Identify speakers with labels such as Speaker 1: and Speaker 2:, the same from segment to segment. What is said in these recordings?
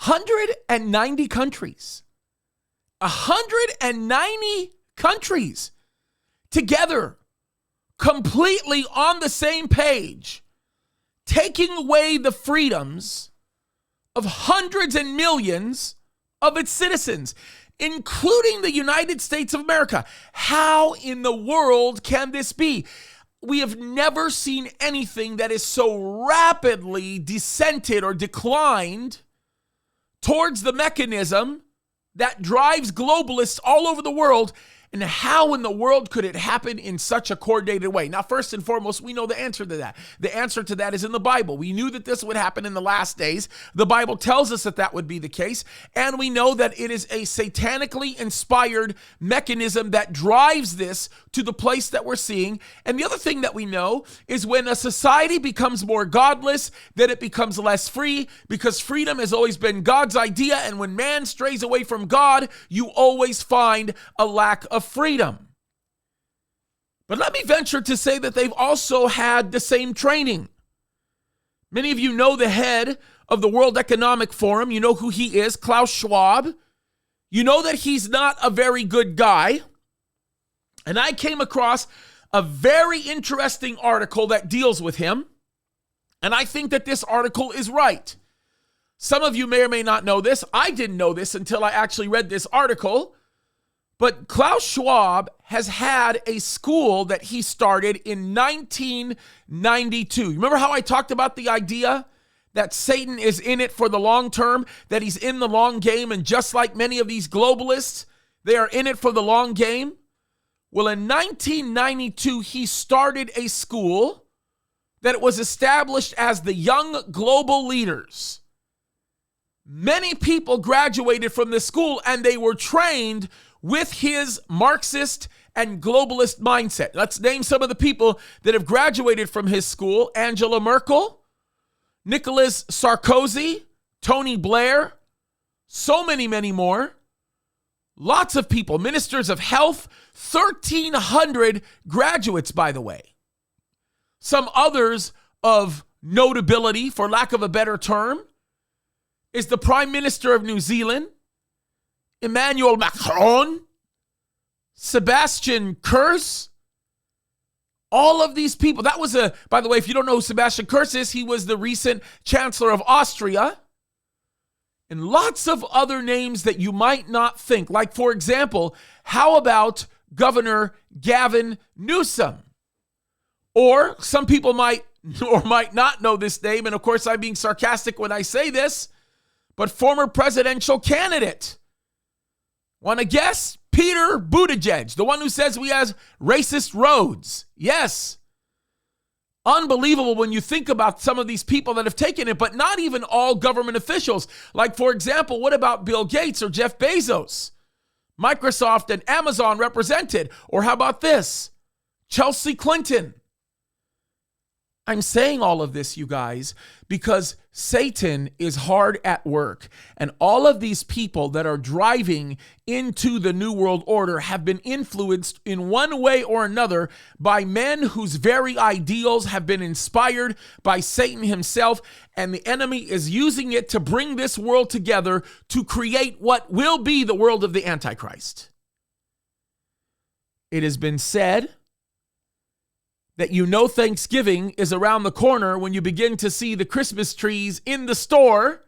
Speaker 1: 190 countries. 190 countries together, completely on the same page, taking away the freedoms of hundreds and millions of its citizens, including the United States of America. How in the world can this be? We have never seen anything that is so rapidly descended or declined towards the mechanism that drives globalists all over the world. And how in the world could it happen in such a coordinated way? Now, first and foremost, we know the answer to that. The answer to that is in the Bible. We knew that this would happen in the last days. The Bible tells us that that would be the case. And we know that it is a satanically inspired mechanism that drives this to the place that we're seeing. And the other thing that we know is when a society becomes more godless, then it becomes less free, because freedom has always been God's idea. And when man strays away from God, you always find a lack of freedom. But let me venture to say that they've also had the same training. Many of you know the head of the World Economic Forum. You know who he is, Klaus Schwab. You know that he's not a very good guy. And I came across a very interesting article that deals with him. And I think that this article is right. Some of you may or may not know this. I didn't know this until I actually read this article. But Klaus Schwab has had a school that he started in 1992. Remember how I talked about the idea that Satan is in it for the long term, that he's in the long game, and just like many of these globalists, they are in it for the long game? Well, in 1992, he started a school that was established as the Young Global Leaders. Many people graduated from this school, and they were trained with his Marxist and globalist mindset. Let's name some of the people that have graduated from his school: Angela Merkel, Nicolas Sarkozy, Tony Blair, so many, many more. Lots of people, ministers of health, 1,300 graduates, by the way. Some others of notability, for lack of a better term, is the Prime Minister of New Zealand, Emmanuel Macron, Sebastian Kurz. All of these people. That was by the way, if you don't know who Sebastian Kurz is, he was the recent Chancellor of Austria. And lots of other names that you might not think. Like, for example, how about Governor Gavin Newsom? Or some people might or might not know this name, and of course I'm being sarcastic when I say this, but former presidential candidate. Want to guess? Peter Buttigieg, the one who says we have racist roads. Yes. Unbelievable when you think about some of these people that have taken it, but not even all government officials. Like, for example, what about Bill Gates or Jeff Bezos? Microsoft and Amazon represented. Or how about this? Chelsea Clinton. I'm saying all of this, you guys, because Satan is hard at work. And all of these people that are driving into the New World Order have been influenced in one way or another by men whose very ideals have been inspired by Satan himself. And the enemy is using it to bring this world together to create what will be the world of the Antichrist. It has been said that you know Thanksgiving is around the corner when you begin to see the Christmas trees in the store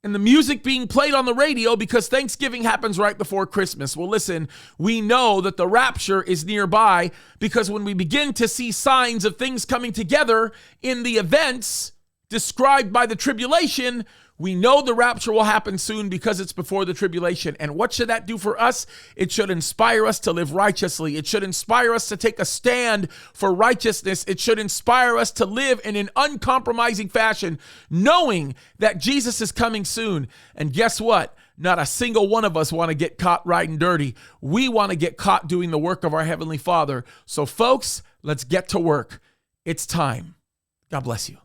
Speaker 1: and the music being played on the radio, because Thanksgiving happens right before Christmas. Well, listen, we know that the rapture is nearby, because when we begin to see signs of things coming together in the events described by the tribulation, we know the rapture will happen soon because it's before the tribulation. And what should that do for us? It should inspire us to live righteously. It should inspire us to take a stand for righteousness. It should inspire us to live in an uncompromising fashion, knowing that Jesus is coming soon. And guess what? Not a single one of us want to get caught riding dirty. We want to get caught doing the work of our Heavenly Father. So folks, let's get to work. It's time. God bless you.